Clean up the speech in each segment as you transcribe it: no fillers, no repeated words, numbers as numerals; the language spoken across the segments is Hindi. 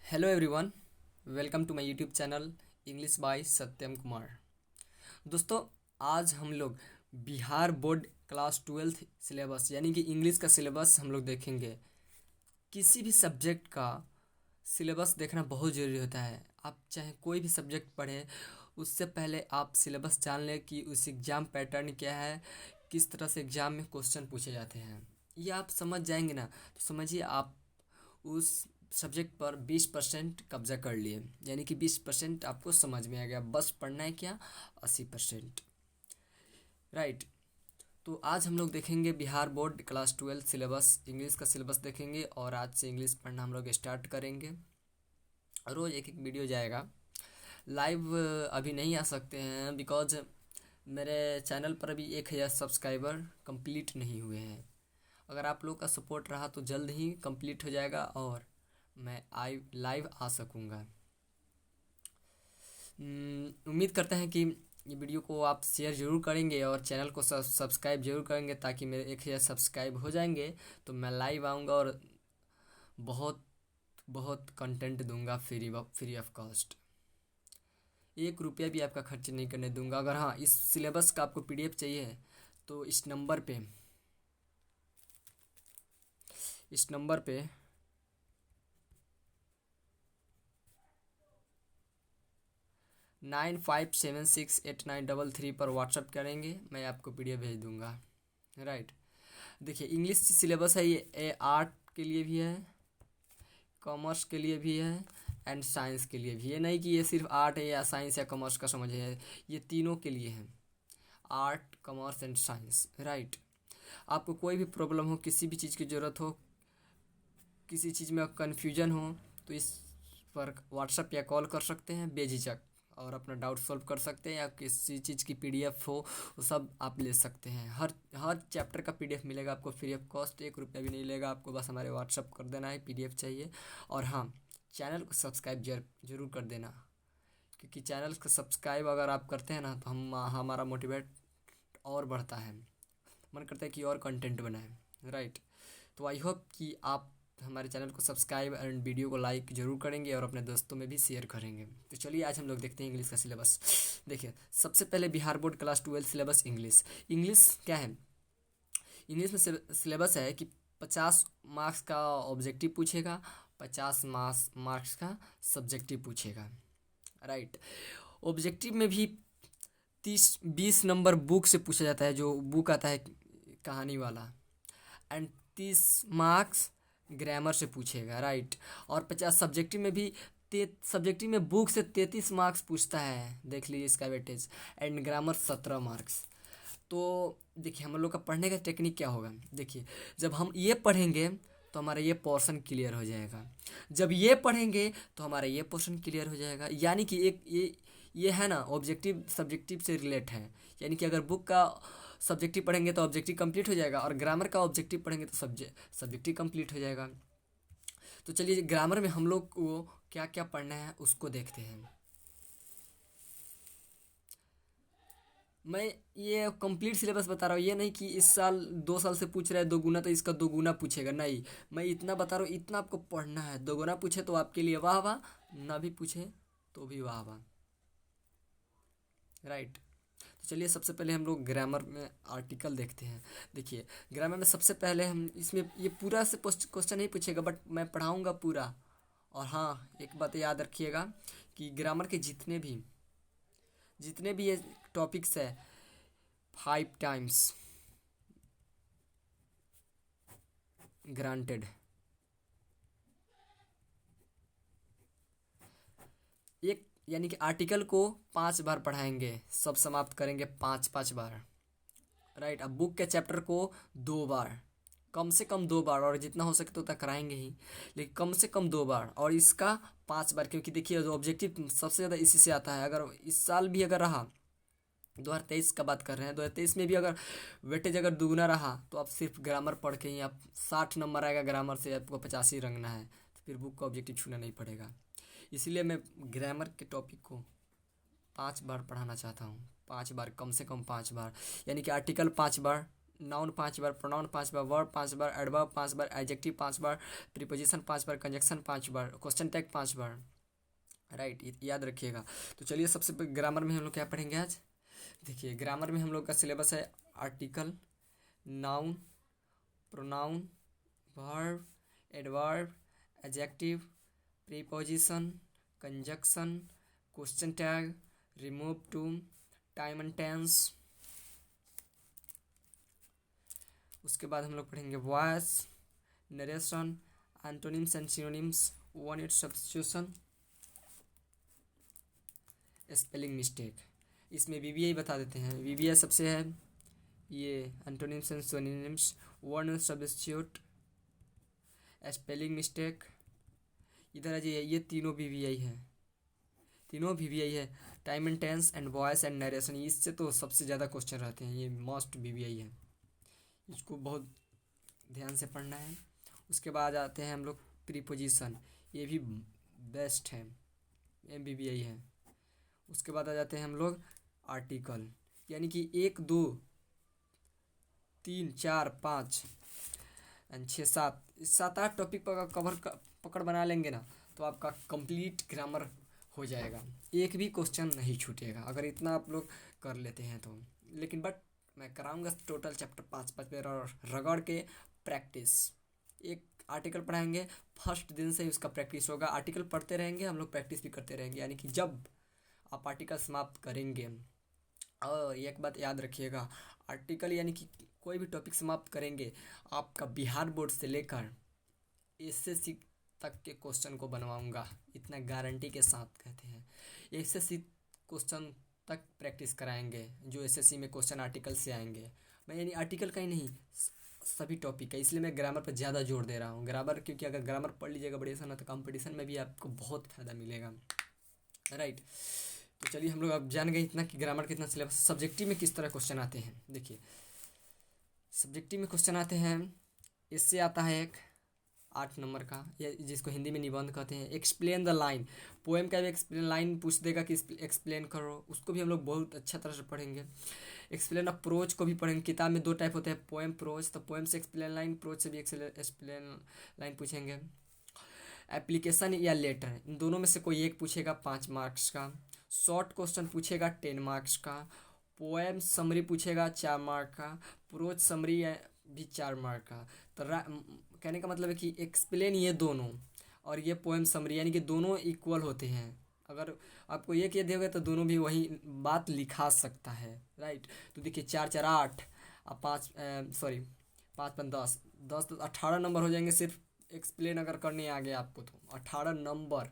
Hello everyone, welcome to my YouTube channel English by Satyam Kumar. दोस्तों, आज हम लोग Bihar board class 12th syllabus यानी कि इंग्लिश का सिलेबस हम लोग देखेंगे। किसी भी सब्जेक्ट का सिलेबस देखना बहुत ज़रूरी होता है। आप चाहे कोई भी सब्जेक्ट पढ़ें, उससे पहले आप सिलेबस जान लें कि उस एग्ज़ाम पैटर्न क्या है, किस तरह से एग्ज़ाम में क्वेश्चन पूछे जाते हैं। ये आप समझ जाएंगे ना, तो समझिए आप उस सब्जेक्ट पर 20% कब्जा कर लिए, यानी कि 20% आपको समझ में आ गया। बस पढ़ना है क्या, 80%। राइट। तो आज हम लोग देखेंगे Bihar board class 12 syllabus, English का सिलेबस देखेंगे और आज से इंग्लिश पढ़ना हम लोग स्टार्ट करेंगे। रोज़ एक एक वीडियो जाएगा। लाइव अभी नहीं आ सकते हैं बिकॉज मेरे चैनल पर अभी 1000 सब्सक्राइबर कंप्लीट नहीं हुए हैं। अगर आप लोग का सपोर्ट रहा तो जल्द ही कंप्लीट हो जाएगा और मैं लाइव आ सकूँगा। उम्मीद करते हैं कि ये वीडियो को आप शेयर ज़रूर करेंगे और चैनल को सब्सक्राइब ज़रूर करेंगे, ताकि मेरे 1000 सब्सक्राइब हो जाएंगे तो मैं लाइव आऊँगा और बहुत बहुत कंटेंट दूंगा फ्री ऑफ कॉस्ट। 1 रुपया भी आपका खर्च नहीं करने दूंगा। अगर हाँ, इस सिलेबस का आपको PDF चाहिए तो इस नंबर पे 95768933 पर व्हाट्सअप करेंगे, मैं आपको PDF भेज दूंगा। राइट। देखिए, इंग्लिश सिलेबस है ये आर्ट के लिए भी है, कॉमर्स के लिए भी है एंड साइंस के लिए भी। ये नहीं कि ये सिर्फ आर्ट है या साइंस या कॉमर्स का समझ है, ये तीनों के लिए है, art commerce and science. Right. आपको कोई भी प्रॉब्लम हो, किसी भी चीज़ की ज़रूरत हो, किसी चीज़ में कन्फ्यूजन हो, तो इस पर व्हाट्सएप या कॉल कर सकते हैं बेझिझक और अपना डाउट सॉल्व कर सकते हैं। या किसी चीज़ की PDF हो, वो सब आप ले सकते हैं। हर हर चैप्टर का PDF मिलेगा आपको फ्री ऑफ कॉस्ट। 1 रुपया भी नहीं लेगा आपको, बस हमारे व्हाट्सएप कर देना है PDF चाहिए। और हाँ, चैनल को सब्सक्राइब जरूर कर देना, क्योंकि चैनल को सब्सक्राइब अगर आप करते हैं ना तो हमारा मोटिवेट और बढ़ता है, मन करता है कि और कंटेंट बनाएं। राइट। तो आई होप कि आप हमारे चैनल को सब्सक्राइब एंड वीडियो को लाइक ज़रूर करेंगे और अपने दोस्तों में भी शेयर करेंगे। तो चलिए आज हम लोग देखते हैं इंग्लिश का सिलेबस। देखिए, सबसे पहले Bihar board class 12 syllabus English. English क्या है? इंग्लिश में सिलेबस है कि 50 मार्क्स का ऑब्जेक्टिव पूछेगा, 50 मार्क्स का सब्जेक्टिव पूछेगा। राइट। ऑब्जेक्टिव में भी 30-20 नंबर बुक से पूछा जाता है, जो बुक आता है कहानी वाला, एंड 30 मार्क्स ग्रामर से पूछेगा। राइट। और 50 सब्जेक्टिव में भी सब्जेक्टिव में बुक से 33 मार्क्स पूछता है, देख लीजिए इसका वेटेज। And grammar 17 marks. तो देखिए, हम लोग का पढ़ने का टेक्निक क्या होगा। देखिए, जब हम ये पढ़ेंगे तो हमारा ये पोर्शन क्लियर हो जाएगा, जब ये पढ़ेंगे तो हमारा ये पोर्शन क्लियर हो जाएगा। यानी कि एक ये है ना, ऑब्जेक्टिव सब्जेक्टिव से रिलेट है। यानी कि अगर बुक का सब्जेक्टिव पढ़ेंगे तो ऑब्जेक्टिव कंप्लीट हो जाएगा, और ग्रामर का ऑब्जेक्टिव पढ़ेंगे तो सब्जेक्टिव कंप्लीट हो जाएगा। तो चलिए, ग्रामर में हम लोग को क्या क्या पढ़ना है उसको देखते हैं। मैं ये कंप्लीट सिलेबस बता रहा हूँ, ये नहीं कि इस साल 2 साल से पूछ रहा है 2 गुना तो इसका 2 गुना पूछेगा। नहीं, मैं इतना बता रहा हूँ, इतना आपको पढ़ना है। 2 गुना पूछे तो आपके लिए वाह वाह, ना भी पूछे तो भी वाह वाह। राइट। तो चलिए, सबसे पहले हम लोग ग्रामर में आर्टिकल देखते हैं। देखिए, ग्रामर में सबसे पहले हम इसमें ये पूरा से क्वेश्चन नहीं पूछेगा, बट मैं पढ़ाऊँगा पूरा। और हाँ, एक बात याद रखिएगा कि ग्रामर के जितने भी ये टॉपिक्स है, 5 टाइम्स ग्रांटेड। एक यानी कि आर्टिकल को 5 बार पढ़ाएंगे, सब समाप्त करेंगे 5-5 बार। राइट। अब बुक के चैप्टर को 2 बार, कम से कम 2 बार, और जितना हो सके तो उतना कराएंगे ही, लेकिन कम से कम 2 बार, और इसका 5 बार। क्योंकि देखिए, जो ऑब्जेक्टिव सबसे ज़्यादा इसी से आता है। अगर इस साल भी अगर रहा, 2023 का बात कर रहे हैं, 2023 में भी अगर वेटेज अगर 2 गुना रहा, तो आप सिर्फ ग्रामर पढ़ के ही आप 60 नंबर आएगा ग्रामर से, आपको 85 रंगना है, तो फिर बुक का ऑब्जेक्टिव छूना नहीं पड़ेगा। इसलिए मैं ग्रामर के टॉपिक को 5 बार पढ़ाना चाहता हूँ। 5 बार, कम से कम 5 बार, यानी कि आर्टिकल 5 बार, नाउन 5 बार, प्रोनाउन 5 बार, वर्ब 5 बार, एडवर्ब 5 बार, एडजेक्टिव 5 बार, प्रीपोजिशन 5 बार, कंजक्शन 5 बार, क्वेश्चन टैग 5 बार। राइट, याद रखिएगा। तो चलिए सबसे पहले ग्रामर में हम लोग क्या पढ़ेंगे आज। देखिए ग्रामर में हम लोग का सिलेबस है article, noun, pronoun, verb, adverb, adjective, preposition, conjunction, question tag, remove two, time and tense. उसके बाद हम लोग पढ़ेंगे voice, narration, antonyms and synonyms, one word substitution, spelling mistake. इसमें वीवीआई बता देते हैं। वीवीआई सबसे है ये antonyms and synonyms, one word substitute, spelling mistake. इधर आ जाइए, ये तीनों वीवीआई है, तीनों वीवीआई है। Time and tense and voice and narration, इससे तो सबसे ज़्यादा क्वेश्चन रहते हैं, ये मस्ट वीवीआई है, इसको बहुत ध्यान से पढ़ना है। उसके बाद आते हैं हम लोग प्रीपोजिशन, ये भी बेस्ट है, वीवीआई है। उसके बाद आ जाते हैं हम लोग आर्टिकल, यानी कि 1 2 3 4 5 एंड 6 7 7 8 टॉपिक पर पकड़ बना लेंगे ना, तो आपका कंप्लीट ग्रामर हो जाएगा, एक भी क्वेश्चन नहीं छूटेगा अगर इतना आप लोग कर लेते हैं तो। लेकिन बट मैं कराऊंगा टोटल चैप्टर 5 पे रगड़ के प्रैक्टिस। एक आर्टिकल पढ़ाएंगे, फर्स्ट दिन से ही उसका प्रैक्टिस होगा। आर्टिकल पढ़ते रहेंगे हम लोग, प्रैक्टिस भी करते रहेंगे, यानी कि जब आप आर्टिकल समाप्त करेंगे। और एक बात याद रखिएगा, आर्टिकल यानी कि कोई भी टॉपिक समाप्त करेंगे, आपका बिहार बोर्ड से लेकर एसएससी तक के क्वेश्चन को बनवाऊंगा, इतना गारंटी के साथ कहते हैं। एसएससी क्वेश्चन तक प्रैक्टिस कराएंगे, जो एसएससी में क्वेश्चन आर्टिकल से आएंगे। मैं यानी आर्टिकल का ही नहीं, सभी टॉपिक का, इसलिए मैं ग्रामर पर ज़्यादा जोर दे रहा हूँ। ग्रामर क्योंकि अगर ग्रामर पढ़ लीजिएगा बढ़िया सा ना, तो कंपटीशन में भी आपको बहुत फ़ायदा मिलेगा। राइट, तो चलिए हम लोग अब जान गए इतना कि ग्रामर कितना सिलेबस। सब्जेक्टिव में किस तरह क्वेश्चन आते हैं, देखिए सब्जेक्टिव में क्वेश्चन आते हैं, इससे आता है एक 8 नंबर का, या जिसको हिंदी में निबंध कहते हैं। एक्सप्लेन द लाइन, पोएम का भी एक्सप्लेन लाइन पूछ देगा कि एक्सप्लेन करो, उसको भी हम लोग बहुत अच्छा तरह से पढ़ेंगे। एक्सप्लेन अप्रोच को भी पढ़ेंगे। किताब में 2 टाइप होते हैं, पोएम, प्रोज। तो पोएम से एक्सप्लेन लाइन, प्रोज से भी एक्सप्लेन लाइन पूछेंगे। एप्लीकेशन या लेटर, इन दोनों में से कोई एक पूछेगा 5 मार्क्स का। शॉर्ट क्वेश्चन पूछेगा 10 मार्क्स का। पोएम समरी पूछेगा 4 मार्क का। प्रोज समरी भी 4 मार्क का। तो कहने का मतलब है कि एक्सप्लेन ये दोनों और ये पोएम समरी, यानी कि दोनों इक्वल होते हैं। अगर आपको एक ये देगा तो दोनों भी वही बात लिखा सकता है। राइट, तो देखिए 4 4 8 और 5 सॉरी 5 5 10 10 तो 18 नंबर हो जाएंगे सिर्फ एक्सप्लेन अगर करने आ गए आपको, तो 18 नंबर।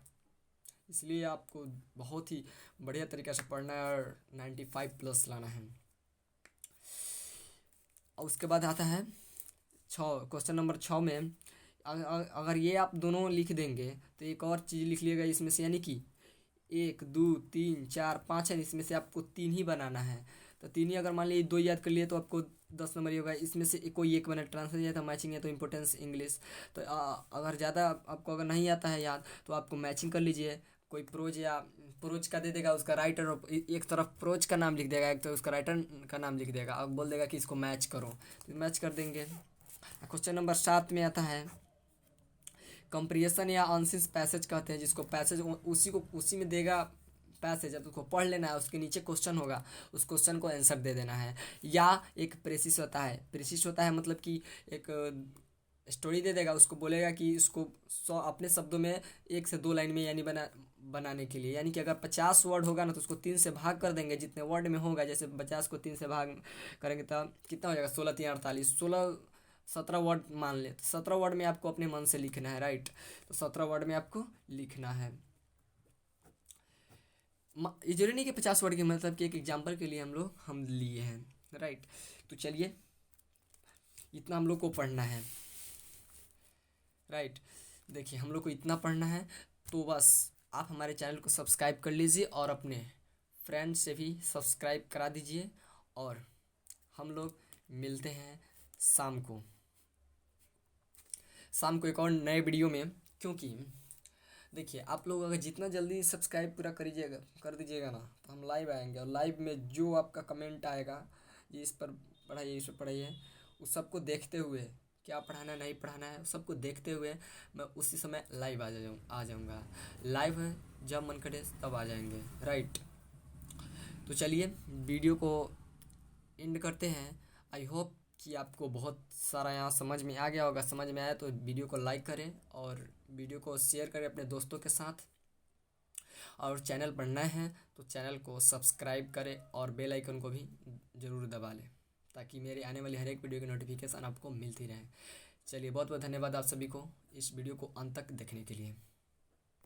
इसलिए आपको बहुत ही बढ़िया तरीक़े से पढ़ना है और 95+ लाना है। और उसके बाद आता है 6, क्वेश्चन नंबर 6 में अगर ये आप दोनों लिख देंगे तो एक और चीज़ लिख लिएगा इसमें से, यानी कि 1 2 3 4 5 है, इसमें से आपको 3 ही बनाना है। तो 3 ही अगर मान लीजिए 2 याद कर लिए तो आपको 10 नंबर ही होगा। इसमें से कोई एक बना, ट्रांसफर या तो मैचिंग है तो इम्पोर्टेंस इंग्लिश। तो अगर ज़्यादा आपको अगर नहीं आता है याद तो आपको मैचिंग कर लीजिए। कोई प्रोज या प्रोज का दे देगा, उसका राइटर एक तरफ प्रोज का नाम लिख देगा, एक तो उसका राइटर का नाम लिख देगा, अब बोल देगा कि इसको मैच करो, तो मैच कर देंगे। क्वेश्चन नंबर 7 में आता है कंप्रिहेंशन या आंशिक पैसेज कहते हैं, जिसको पैसेज उसी में देगा पैसेज, जब उसको पढ़ लेना है, उसके नीचे क्वेश्चन होगा, उस क्वेश्चन को आंसर दे देना है। या एक प्रेसिस होता है, प्रेसिस होता है मतलब कि एक स्टोरी दे देगा, उसको बोलेगा कि इसको अपने शब्दों में 1 से 2 लाइन में यानी बनाने के लिए, यानी कि अगर 50 वर्ड होगा ना तो उसको 3 से भाग कर देंगे, जितने वर्ड में होगा। जैसे 50 को 3 से भाग करेंगे तब कितना हो जाएगा, 16 3 48, 17 वर्ड मान ले, तो 17 वर्ड में आपको अपने मन से लिखना है। राइट, तो 17 वर्ड में आपको लिखना है। ये जरूरी नहीं कि 50 वर्ड के, मतलब कि एक एग्जाम्पल के लिए हम लिए हैं। राइट, तो चलिए इतना हम लोग को पढ़ना है। राइट, देखिए हम लोग को इतना पढ़ना है, तो बस आप हमारे चैनल को सब्सक्राइब कर लीजिए और अपने फ्रेंड से भी सब्सक्राइब करा दीजिए। और हम लोग मिलते हैं शाम को एक और नए वीडियो में। क्योंकि देखिए आप लोग अगर जितना जल्दी सब्सक्राइब पूरा कर दीजिएगा ना, तो हम लाइव आएंगे, और लाइव में जो आपका कमेंट आएगा, ये इस पर पढ़ाइए, इस पर पढ़ाइए, उस सबको देखते हुए, क्या पढ़ाना नहीं पढ़ाना है उस सबको देखते हुए मैं उसी समय लाइव आ जाऊँगा। लाइव है, जब मन करे तब आ जाएंगे, राइट। तो चलिए वीडियो को एंड करते हैं। आई होप कि आपको बहुत सारा यहाँ समझ में आ गया होगा। समझ में आया तो वीडियो को लाइक करें और वीडियो को शेयर करें अपने दोस्तों के साथ। और चैनल पर नए हैं तो चैनल को सब्सक्राइब करें और बेल आइकन को भी ज़रूर दबा लें, ताकि मेरे आने वाली हर एक वीडियो की नोटिफिकेशन आपको मिलती रहे। चलिए बहुत बहुत धन्यवाद आप सभी को इस वीडियो को अंत तक देखने के लिए।